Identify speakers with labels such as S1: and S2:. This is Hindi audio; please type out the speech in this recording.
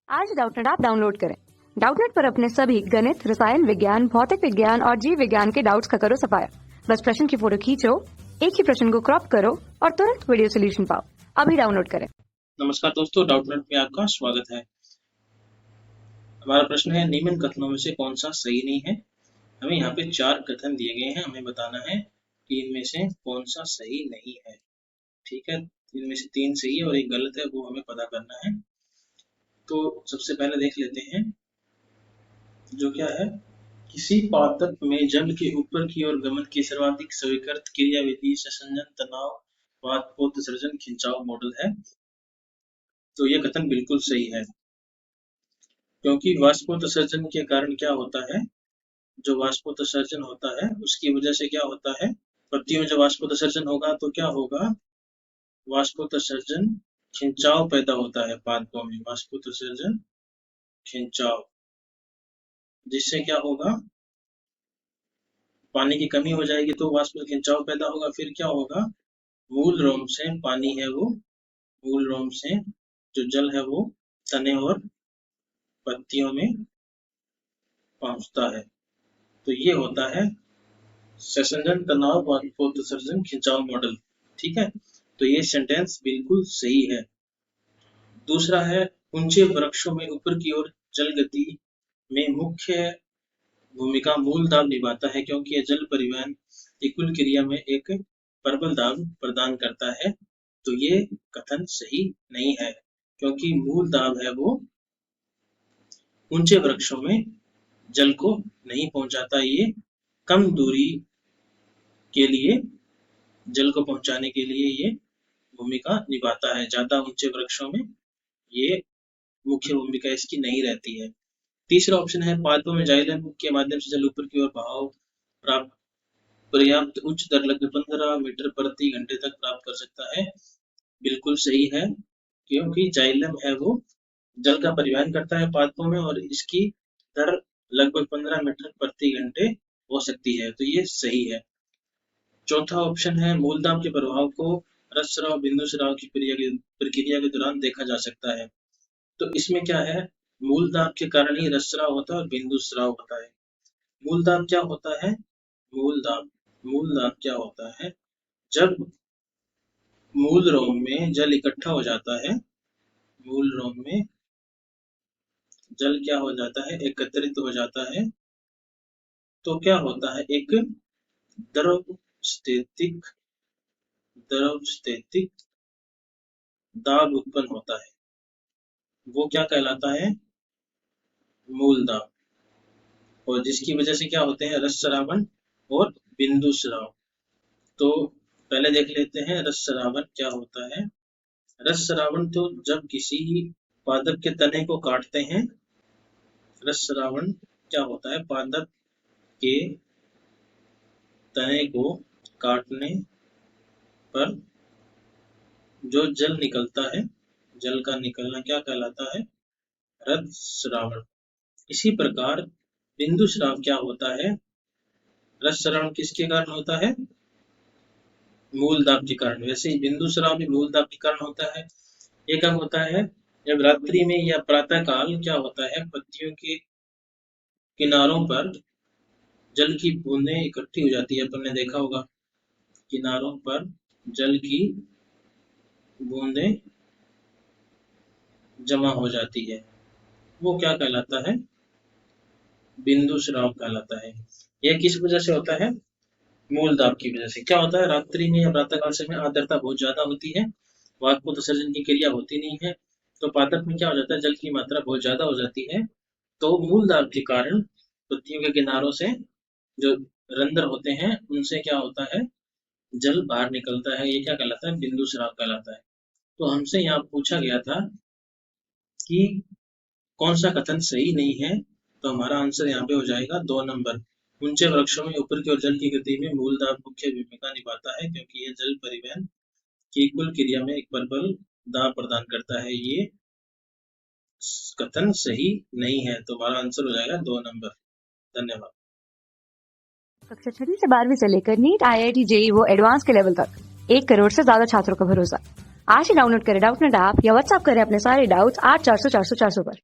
S1: आज डाउटनेट ऐप डाउनलोड करें। डाउटनेट पर अपने सभी गणित, रसायन विज्ञान, भौतिक विज्ञान और जीव विज्ञान के डाउट्स का करो सफाया। बस प्रश्न की फोटो खींचो, एक ही प्रश्न को क्रॉप करो और तुरंत वीडियो सोल्यूशन पाओ। अभी डाउनलोड करें।
S2: नमस्कार दोस्तों, डाउटनेट में आपका स्वागत है। हमारा प्रश्न है, निम्न कथनों में से कौन सा सही नहीं है। हमें यहाँ पे 4 कथन दिए गए हैं, हमें बताना है कि इनमें से कौन सा सही नहीं है। ठीक है, इनमें से 3 सही है और 1 गलत है, वो हमें पता करना है। तो सबसे पहले देख लेते हैं, जो क्या है, किसी पादप में जल के ऊपर की ओर गमन की सर्वाधिक स्वीकृत क्रियाविधि संसंजन, तनाव, वाष्पोत्सर्जन, खिंचाव मॉडल है। तो ये कथन बिल्कुल सही है, क्योंकि वाष्पोत्सर्जन के कारण क्या होता है, जो वाष्पोत्सर्जन होता है उसकी वजह से क्या होता है, पत्तियों में जब वाष्पोत्सर्जन होगा तो क्या होगा, वाष्पोत्सर्जन खिंचाव पैदा होता है पादपों में, वाष्पोत्सर्जन खिंचाव, जिससे क्या होगा, पानी की कमी हो जाएगी तो वाष्प खिंचाव पैदा होगा। फिर क्या होगा, मूल रोम से पानी है वो, मूल रोम से जो जल है वो तने और पत्तियों में पहुंचता है। तो ये होता है संसंजन, तनाव, वाष्पोत्सर्जन, खिंचाव मॉडल। ठीक है, तो ये सेंटेंस बिल्कुल सही है। दूसरा है, ऊंचे वृक्षों में ऊपर की ओर जल गति में मुख्य भूमिका मूल दाब निभाता है, क्योंकि यह जल परिवहन की कुल क्रिया में एक प्रबल दाब प्रदान करता है। तो ये कथन सही नहीं है, क्योंकि मूल दाब है वो ऊंचे वृक्षों में जल को नहीं पहुंचाता, ये कम दूरी के लिए जल को पहुंचाने के लिए ये भूमिका निभाता है। ज्यादा ऊंचे वृक्षों में ये मुख्य भूमिका इसकी नहीं रहती है। तीसरा ऑप्शन है, पादपों में जाइलम के माध्यम से जल ऊपर की ओर बहाव प्राप्त पर्याप्त उच्च दर लगभग 15 मीटर प्रति घंटे तक प्राप्त कर सकता है। बिल्कुल सही है, क्योंकि जाइलम है वो जल का परिवहन करता है पादपों में और इसकी दर लगभग 15 मीटर प्रति घंटे हो सकती है। तो ये सही है। चौथा ऑप्शन है, मूलदाब के प्रभाव को रसस्राव, बिंदु स्राव की प्रक्रिया के दौरान देखा जा सकता है। तो इसमें क्या है, मूलदाब के कारण ही रसस्राव होता है और बिंदु स्राव होता है। मूलदाब क्या होता है, मूलदाब क्या होता है, जब मूल रोम में जल इकट्ठा हो जाता है, मूल रोम में जल क्या हो जाता है, एकत्रित हो जाता है, तो क्या होता है, एक द्रव स्थितिक दाब उत्पन्न होता है। वो क्या कहलाता है, मूल दाब, और जिसकी वजह से क्या होते हैं, रसस्रावन और बिंदु स्राव। तो पहले देख लेते हैं रसस्रावन क्या होता है। रसस्रावन तो जब किसी पादप के तने को काटते हैं, रसस्रावन क्या होता है, पादप के तने को काटने पर जो जल निकलता है, जल का निकलना क्या कहलाता है, रसस्रावन। इसी प्रकार बिंदु स्राव क्या होता है, रसस्रावन किसके कारण होता है, मूल दाब के कारण। वैसे ही बिंदु स्राव भी मूल दाब के कारण होता है। ये कब होता है, जब रात्रि में या प्रातः काल क्या होता है, पत्तियों के किनारों पर जल की बूंदें इकट्ठी हो जाती है। अपन ने देखा होगा, किनारों पर जल की बूंदें जमा हो जाती है, वो क्या कहलाता है, बिंदु स्राव कहलाता है। यह किस वजह से होता है, मूल दाब की वजह से। क्या होता है, रात्रि में या प्रातःकाल समय आर्द्रता बहुत ज्यादा होती है, वाष्पोत्सर्जन की क्रिया होती नहीं है, तो पादप में क्या हो जाता है, जल की मात्रा बहुत ज्यादा हो जाती है। तो मूल दाब के कारण पत्तियों के किनारों से जो रंध्र होते हैं उनसे क्या होता है, जल बाहर निकलता है। ये क्या कहलाता है, बिंदु स्राव कहलाता है। तो हमसे यहाँ पूछा गया था कि कौन सा कथन सही नहीं है, तो हमारा आंसर यहाँ पे हो जाएगा 2 नंबर। ऊंचे वृक्षों में ऊपर की ओर जल की गति में मूल दाब मुख्य भूमिका निभाता है, क्योंकि यह जल परिवहन की कुल क्रिया में एक प्रबल दाब प्रदान करता है। ये कथन सही नहीं है, तो हमारा आंसर हो जाएगा 2 नंबर। धन्यवाद।
S1: कक्षा 6 से 12वीं से लेकर नीट, IIT, JEE वो एडवांस के लेवल तक 1 करोड़ से ज्यादा छात्रों का भरोसा। आज ही डाउनलोड करें डाउटनेट ऐप या व्हाट्सएप करें अपने सारे डाउट्स 8400 400 400 पर।